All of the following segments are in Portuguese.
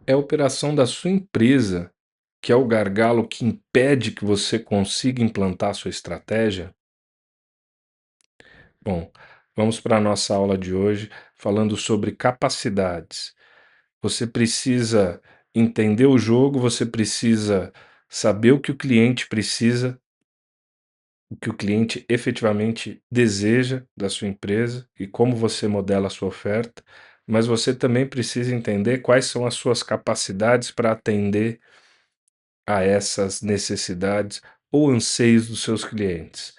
É a operação da sua empresa que é o gargalo que impede que você consiga implantar sua estratégia? Bom, vamos para a nossa aula de hoje falando sobre capacidades. Você precisa entender o jogo, você precisa saber o que o cliente precisa, o que o cliente efetivamente deseja da sua empresa e como você modela a sua oferta, mas você também precisa entender quais são as suas capacidades para atender a essas necessidades ou anseios dos seus clientes.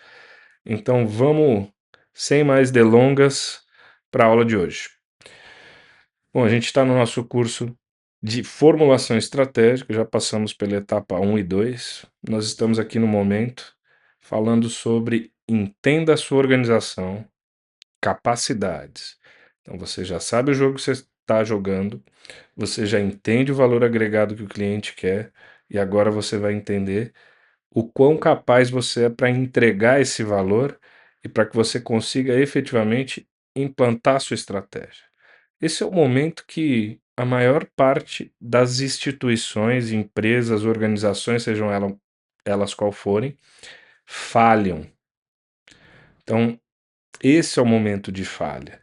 Então vamos, sem mais delongas, para a aula de hoje. Bom, a gente está no nosso curso de formulação estratégica, já passamos pela etapa 1 e 2. Nós estamos aqui no momento falando sobre entenda a sua organização, capacidades. Então você já sabe o jogo que você está jogando, você já entende o valor agregado que o cliente quer, e agora você vai entender o quão capaz você é para entregar esse valor e para que você consiga efetivamente implantar a sua estratégia. Esse é o momento que a maior parte das instituições, empresas, organizações, sejam elas qual forem, falham. Então, esse é o momento de falha.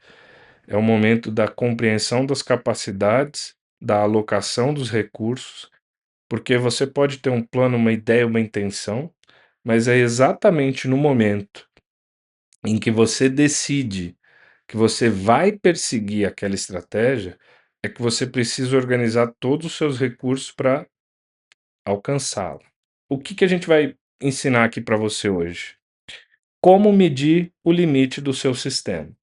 É o momento da compreensão das capacidades, da alocação dos recursos, porque você pode ter um plano, uma ideia, uma intenção, mas é exatamente no momento em que você decide que você vai perseguir aquela estratégia, é que você precisa organizar todos os seus recursos para alcançá-la. O que a gente vai ensinar aqui para você hoje? Como medir o limite do seu sistema.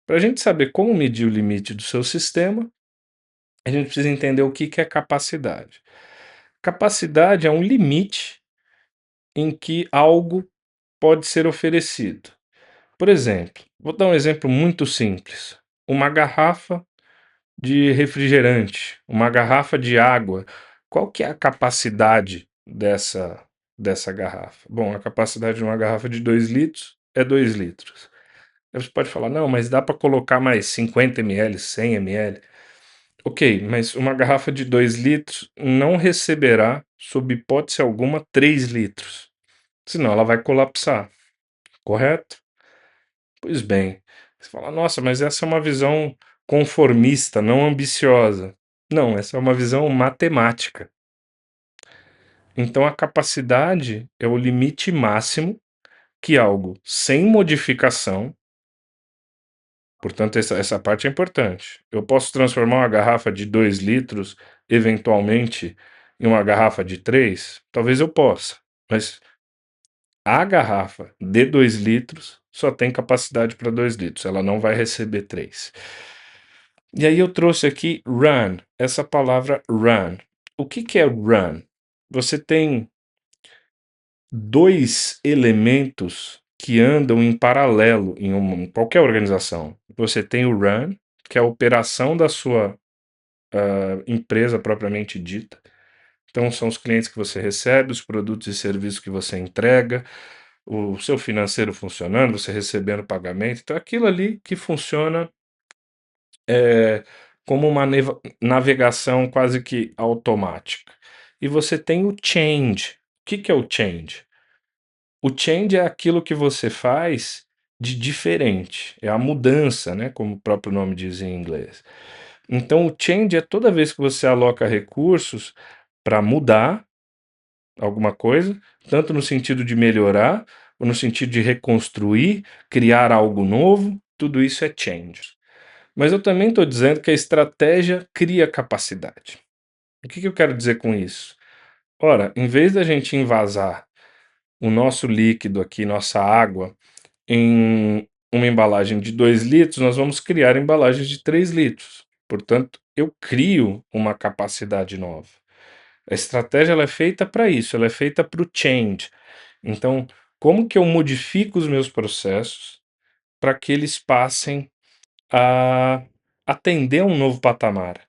Para a gente saber como medir o limite do seu sistema, a gente precisa entender o que é capacidade. Capacidade é um limite em que algo pode ser oferecido. Por exemplo, vou dar um exemplo muito simples. Uma garrafa de refrigerante, uma garrafa de água. Qual que é a capacidade dessa garrafa? Bom, a capacidade de uma garrafa de 2 litros é 2 litros. Aí você pode falar, não, mas dá para colocar mais 50 ml, 100 ml. Ok, mas uma garrafa de 2 litros não receberá, sob hipótese alguma, 3 litros. Senão ela vai colapsar, correto? Pois bem, você fala, nossa, mas essa é uma visão conformista, não ambiciosa. Não, essa é uma visão matemática. Então a capacidade é o limite máximo que algo sem modificação, portanto, essa parte é importante. Eu posso transformar uma garrafa de 2 litros, eventualmente, em uma garrafa de 3? Talvez eu possa, mas a garrafa de 2 litros só tem capacidade para 2 litros, ela não vai receber 3. E aí eu trouxe aqui run, essa palavra run. O que é run? Você tem dois elementos que andam em paralelo em qualquer organização. Você tem o run, que é a operação da sua empresa propriamente dita. Então são os clientes que você recebe, os produtos e serviços que você entrega, o seu financeiro funcionando, você recebendo pagamento. Então aquilo ali que funciona como uma navegação quase que automática. E você tem o change. O que é o change? O change é aquilo que você faz de diferente, é a mudança, né, como o próprio nome diz em inglês. Então o change é toda vez que você aloca recursos para mudar alguma coisa, tanto no sentido de melhorar, ou no sentido de reconstruir, criar algo novo, tudo isso é change. Mas eu também estou dizendo que a estratégia cria capacidade. O que eu quero dizer com isso? Ora, em vez da gente invasar o nosso líquido aqui, nossa água, em uma embalagem de 2 litros, nós vamos criar embalagens de 3 litros. Portanto, eu crio uma capacidade nova. A estratégia ela é feita para isso, ela é feita para o change. Então, como que eu modifico os meus processos para que eles passem a atender a um novo patamar,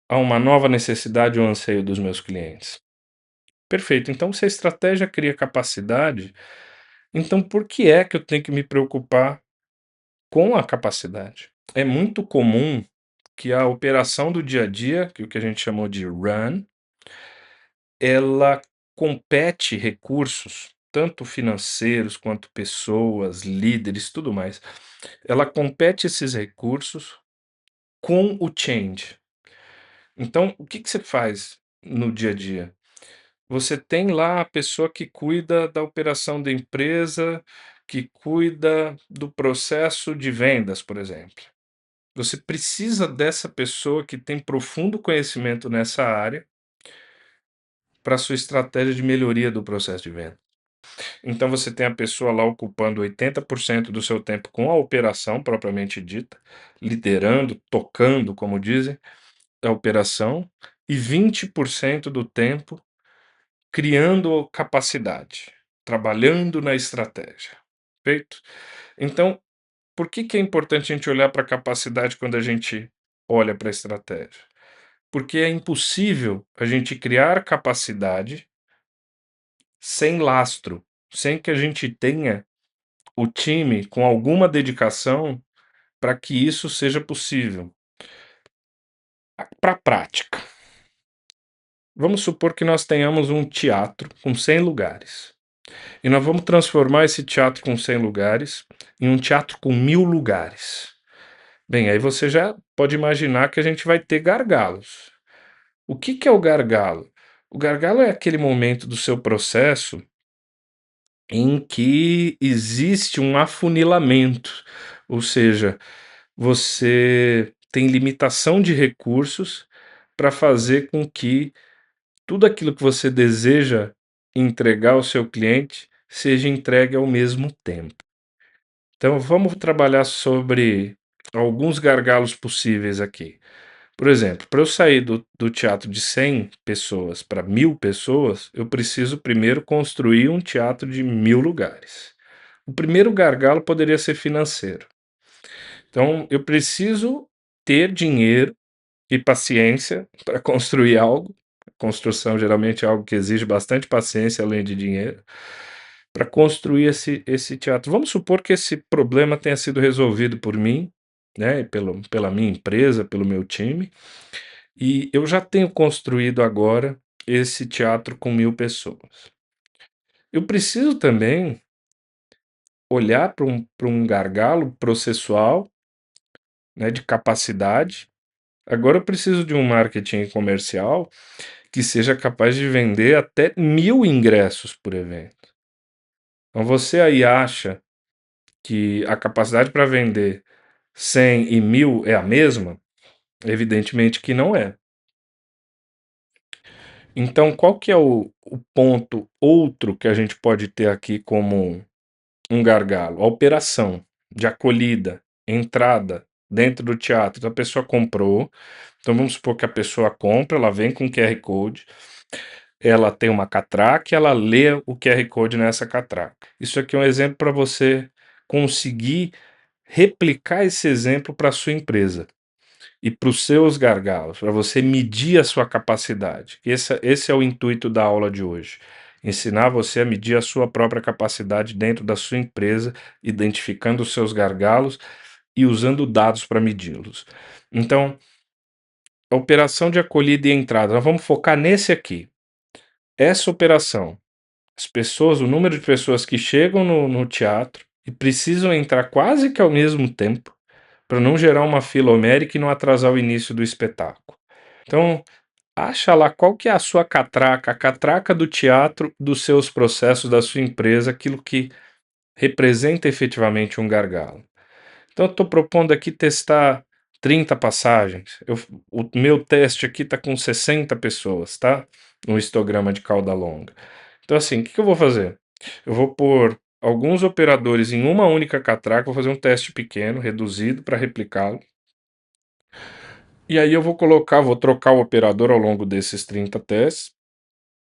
a uma nova necessidade ou anseio dos meus clientes? Perfeito. Então, se a estratégia cria capacidade, então por que é que eu tenho que me preocupar com a capacidade? É muito comum que a operação do dia a dia, que é o que a gente chamou de run, ela compete recursos, tanto financeiros quanto pessoas, líderes, tudo mais. Ela compete esses recursos com o change. Então, o que que você faz no dia a dia? Você tem lá a pessoa que cuida da operação da empresa, que cuida do processo de vendas, por exemplo. Você precisa dessa pessoa que tem profundo conhecimento nessa área para sua estratégia de melhoria do processo de venda. Então você tem a pessoa lá ocupando 80% do seu tempo com a operação propriamente dita, liderando, tocando, como dizem, a operação, e 20% do tempo criando capacidade, trabalhando na estratégia. Feito? Então, por que que é importante a gente olhar para a capacidade quando a gente olha para a estratégia? Porque é impossível a gente criar capacidade sem lastro, sem que a gente tenha o time com alguma dedicação para que isso seja possível. Para a prática, vamos supor que nós tenhamos um teatro com 100 lugares. E nós vamos transformar esse teatro com 100 lugares em um teatro com 1000 lugares. Bem, aí você já pode imaginar que a gente vai ter gargalos. O que que é o gargalo? O gargalo é aquele momento do seu processo em que existe um afunilamento, ou seja, você tem limitação de recursos para fazer com que tudo aquilo que você deseja entregar ao seu cliente seja entregue ao mesmo tempo. Então vamos trabalhar sobre alguns gargalos possíveis aqui. Por exemplo, para eu sair do teatro de 100 pessoas para 1000 pessoas, eu preciso primeiro construir um teatro de 1000 lugares. O primeiro gargalo poderia ser financeiro. Então, eu preciso ter dinheiro e paciência para construir algo. A construção geralmente é algo que exige bastante paciência, além de dinheiro, para construir esse teatro. Vamos supor que esse problema tenha sido resolvido por mim, né, pela minha empresa, pelo meu time, e eu já tenho construído agora esse teatro com 1000 pessoas. Eu preciso também olhar para um gargalo processual, né, de capacidade. Agora eu preciso de um marketing comercial que seja capaz de vender até 1000 ingressos por evento. Então você aí acha que a capacidade para vender 100 e 1000 é a mesma? Evidentemente que não é. Então qual que é o ponto outro que a gente pode ter aqui como um gargalo? A operação de acolhida, entrada dentro do teatro. Então a pessoa comprou, então vamos supor que a pessoa compra, ela vem com QR Code, ela tem uma catraca e ela lê o QR Code nessa catraca. Isso aqui é um exemplo para você conseguir replicar esse exemplo para a sua empresa e para os seus gargalos, para você medir a sua capacidade. Esse é o intuito da aula de hoje. Ensinar você a medir a sua própria capacidade dentro da sua empresa, identificando os seus gargalos e usando dados para medi-los. Então, a operação de acolhida e entrada, nós vamos focar nesse aqui. Essa operação, as pessoas, o número de pessoas que chegam no teatro e precisam entrar quase que ao mesmo tempo para não gerar uma fila homérica e não atrasar o início do espetáculo. Então, acha lá qual que é a sua catraca, a catraca do teatro, dos seus processos, da sua empresa, aquilo que representa efetivamente um gargalo. Então, eu estou propondo aqui testar 30 passagens. O meu teste aqui está com 60 pessoas, tá? No histograma de cauda longa. Então, assim, o que que eu vou fazer? Eu vou pôr alguns operadores em uma única catraca, vou fazer um teste pequeno, reduzido, para replicá-lo. E aí eu vou trocar o operador ao longo desses 30 testes.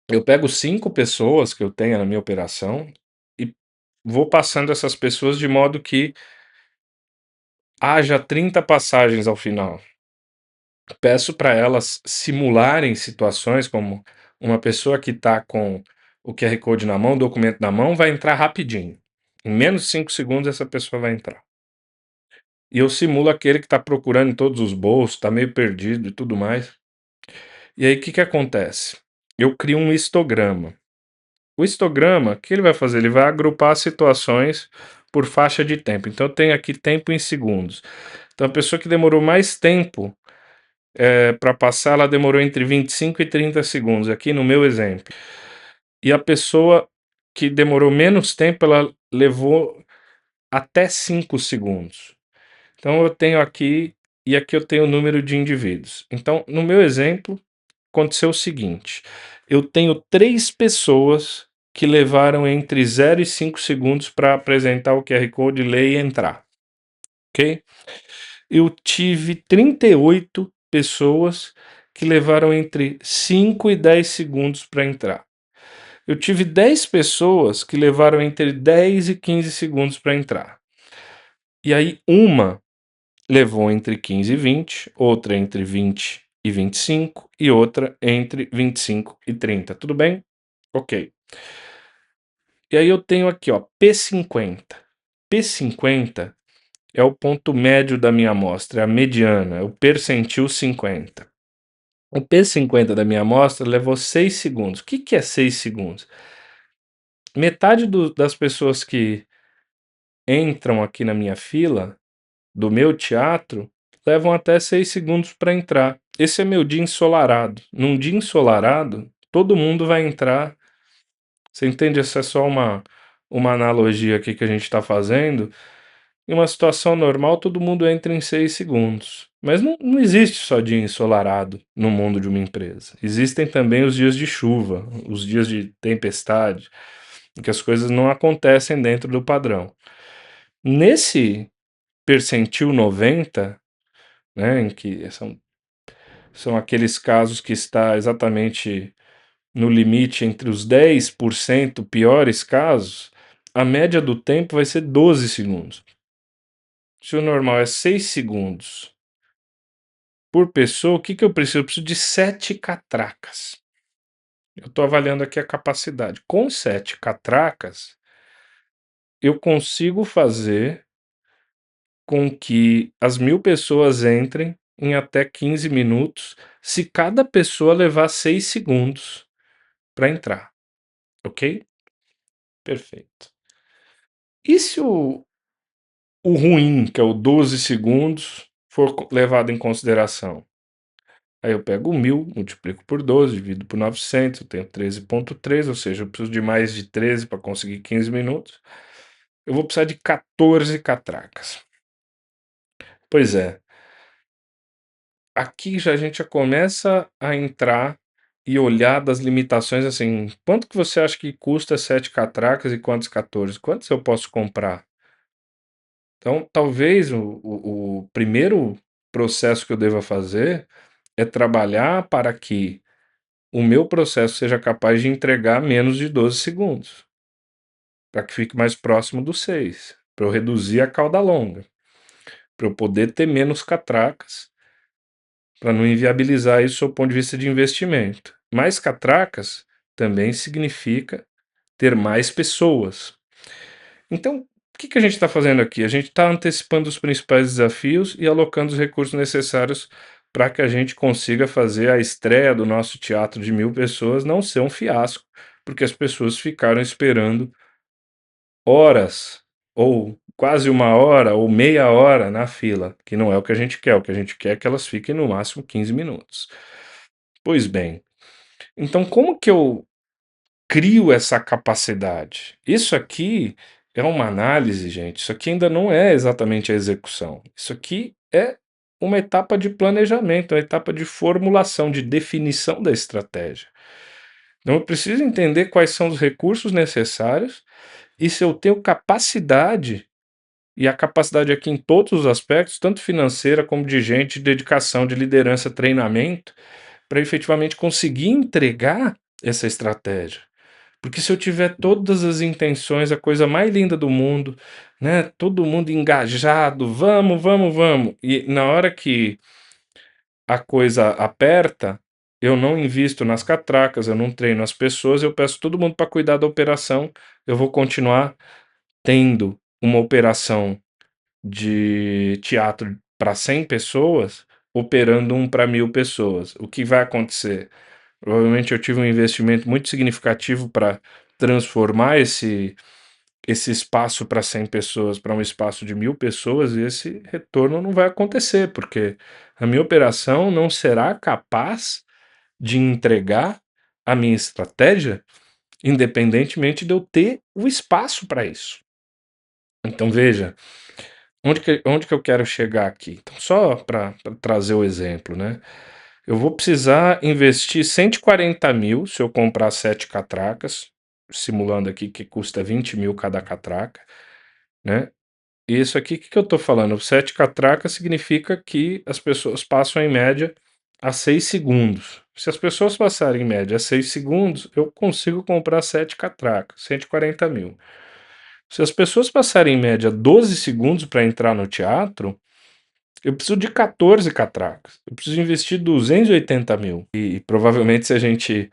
Eu pego 5 pessoas que eu tenha na minha operação e vou passando essas pessoas de modo que haja 30 passagens ao final. Peço para elas simularem situações como uma pessoa que está com o QR Code na mão, o documento na mão, vai entrar rapidinho. Em menos de 5 segundos essa pessoa vai entrar. e eu simulo aquele que está procurando em todos os bolsos, está meio perdido e tudo mais. E aí o que que acontece? Eu crio um histograma. O histograma, o que ele vai fazer? Ele vai agrupar situações por faixa de tempo. Então eu tenho aqui tempo em segundos. Então a pessoa que demorou mais tempo para passar, ela demorou entre 25 e 30 segundos, aqui no meu exemplo. E a pessoa que demorou menos tempo, ela levou até 5 segundos. Então eu tenho aqui, e aqui eu tenho o número de indivíduos. Então, no meu exemplo, aconteceu o seguinte: eu tenho 3 pessoas que levaram entre 0 e 5 segundos para apresentar o QR Code, ler e entrar, ok? Eu tive 38 pessoas que levaram entre 5 e 10 segundos para entrar. Eu tive 10 pessoas que levaram entre 10 e 15 segundos para entrar. E aí uma levou entre 15 e 20, outra entre 20 e 25 e outra entre 25 e 30. Tudo bem? Ok. E aí eu tenho aqui, ó, P50. P50 é o ponto médio da minha amostra, é a mediana, é o percentil 50. O P50 da minha amostra levou 6 segundos. O que que é 6 segundos? Metade das pessoas que entram aqui na minha fila, do meu teatro, levam até 6 segundos para entrar. Esse é meu dia ensolarado. Num dia ensolarado, todo mundo vai entrar. Você entende? Essa é só uma analogia aqui que a gente está fazendo. Em uma situação normal, todo mundo entra em 6 segundos. Mas não existe só dia ensolarado no mundo de uma empresa. Existem também os dias de chuva, os dias de tempestade, em que as coisas não acontecem dentro do padrão. Nesse percentil 90, né, em que são aqueles casos que está exatamente no limite entre os 10% piores casos, a média do tempo vai ser 12 segundos. Se o normal é 6 segundos por pessoa, o que que eu preciso? Eu preciso de 7 catracas. Eu estou avaliando aqui a capacidade. Com 7 catracas, eu consigo fazer com que as 1.000 pessoas entrem em até 15 minutos, se cada pessoa levar 6 segundos para entrar, ok? Perfeito. E se o ruim, que é o 12 segundos, for levado em consideração? Aí eu pego 1.000, multiplico por 12, divido por 900, eu tenho 13,3, ou seja, eu preciso de mais de 13 para conseguir 15 minutos. Eu vou precisar de 14 catracas. Pois é, aqui já a gente já começa a entrar e olhar das limitações, assim, quanto que você acha que custa 7 catracas e quantos 14? Quantos eu posso comprar? Então, talvez o primeiro processo que eu deva fazer é trabalhar para que o meu processo seja capaz de entregar menos de 12 segundos, para que fique mais próximo dos 6, para eu reduzir a cauda longa, para eu poder ter menos catracas, para não inviabilizar isso do ponto de vista de investimento. Mais catracas também significa ter mais pessoas. Então, o que que a gente está fazendo aqui? A gente está antecipando os principais desafios e alocando os recursos necessários para que a gente consiga fazer a estreia do nosso teatro de 1.000 pessoas não ser um fiasco, porque as pessoas ficaram esperando horas, ou quase 1 hora, ou meia hora na fila, que não é o que a gente quer. O que a gente quer é que elas fiquem no máximo 15 minutos. Pois bem, então como que eu crio essa capacidade? Isso aqui é uma análise, gente. Isso aqui ainda não é exatamente a execução. Isso aqui é uma etapa de planejamento, uma etapa de formulação, de definição da estratégia. Então eu preciso entender quais são os recursos necessários e se eu tenho capacidade, e a capacidade aqui em todos os aspectos, tanto financeira como de gente, de dedicação, de liderança, treinamento, para efetivamente conseguir entregar essa estratégia. Porque se eu tiver todas as intenções, a coisa mais linda do mundo, né, todo mundo engajado, vamos, vamos, vamos, e na hora que a coisa aperta, eu não invisto nas catracas, eu não treino as pessoas, eu peço todo mundo para cuidar da operação, eu vou continuar tendo uma operação de teatro para 100 pessoas, operando um para 1000 pessoas. O que vai acontecer? Provavelmente eu tive um investimento muito significativo para transformar esse espaço para 100 pessoas para um espaço de 1000 pessoas e esse retorno não vai acontecer, porque a minha operação não será capaz de entregar a minha estratégia, independentemente de eu ter o espaço para isso. Então veja, onde que eu quero chegar aqui? Então, só para trazer o exemplo, né? Eu vou precisar investir 140 mil se eu comprar 7 catracas, simulando aqui que custa 20 mil cada catraca, né? E isso aqui, o que eu estou falando? 7 catracas significa que as pessoas passam em média a 6 segundos. Se as pessoas passarem em média a 6 segundos, eu consigo comprar 7 catracas, 140 mil. Se as pessoas passarem em média 12 segundos para entrar no teatro, eu preciso de 14 catracas. Eu preciso investir 280 mil. E provavelmente se a gente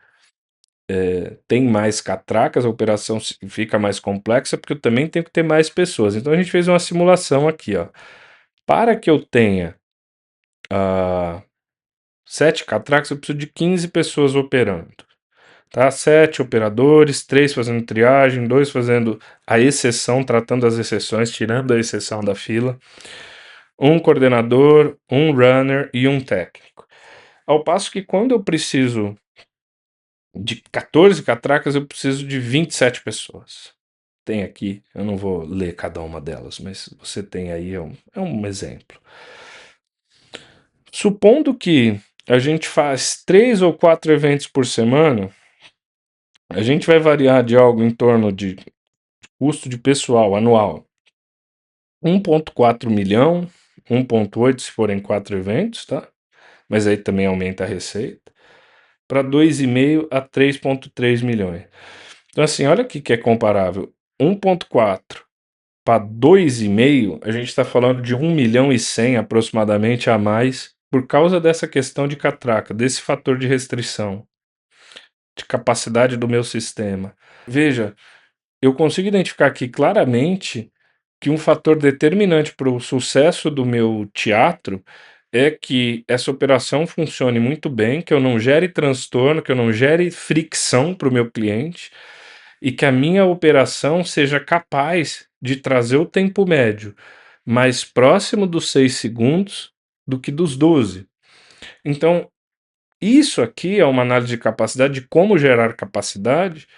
tem mais catracas, a operação fica mais complexa, porque eu também tenho que ter mais pessoas. Então a gente fez uma simulação aqui, ó. Para que eu tenha 7 catracas, eu preciso de 15 pessoas operando. Tá? 7 operadores, 3 fazendo triagem, 2 fazendo a exceção, tratando as exceções, tirando a exceção da fila, um coordenador, um runner e um técnico. Ao passo que quando eu preciso de 14 catracas, eu preciso de 27 pessoas. Tem aqui, eu não vou ler cada uma delas, mas você tem aí, é um exemplo. Supondo que a gente faz 3 ou 4 eventos por semana, a gente vai variar de algo em torno de custo de pessoal anual 1,4 milhão, 1,8 se forem 4 eventos, tá? Mas aí também aumenta a receita, para 2,5 a 3,3 milhões. Então, assim, olha aqui que é comparável. 1,4 para 2,5, a gente está falando de 1 milhão e 100 aproximadamente a mais, por causa dessa questão de catraca, desse fator de restrição, de capacidade do meu sistema. Veja, eu consigo identificar aqui claramente que um fator determinante para o sucesso do meu teatro é que essa operação funcione muito bem, que eu não gere transtorno, que eu não gere fricção para o meu cliente e que a minha operação seja capaz de trazer o tempo médio mais próximo dos 6 segundos do que dos 12. Então, isso aqui é uma análise de capacidade, de como gerar capacidade,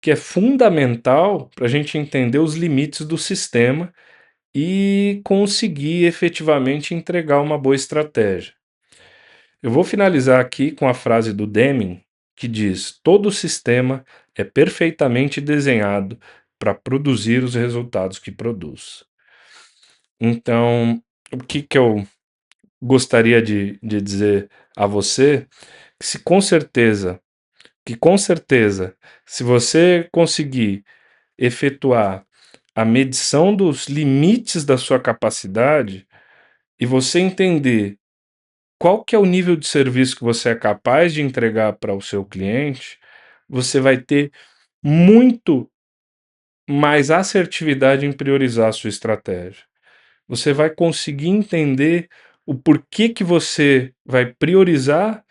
que é fundamental para a gente entender os limites do sistema e conseguir efetivamente entregar uma boa estratégia. Eu vou finalizar aqui com a frase do Deming, que diz: todo sistema é perfeitamente desenhado para produzir os resultados que produz. Então, o que eu gostaria de dizer a você, que com certeza, se você conseguir efetuar a medição dos limites da sua capacidade e você entender qual que é o nível de serviço que você é capaz de entregar para o seu cliente, você vai ter muito mais assertividade em priorizar a sua estratégia. Você vai conseguir entender o porquê que você vai priorizar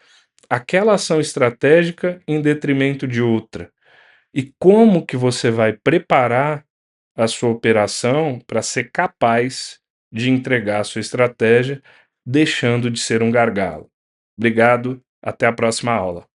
aquela ação estratégica em detrimento de outra. E como que você vai preparar a sua operação para ser capaz de entregar a sua estratégia, deixando de ser um gargalo. Obrigado, até a próxima aula.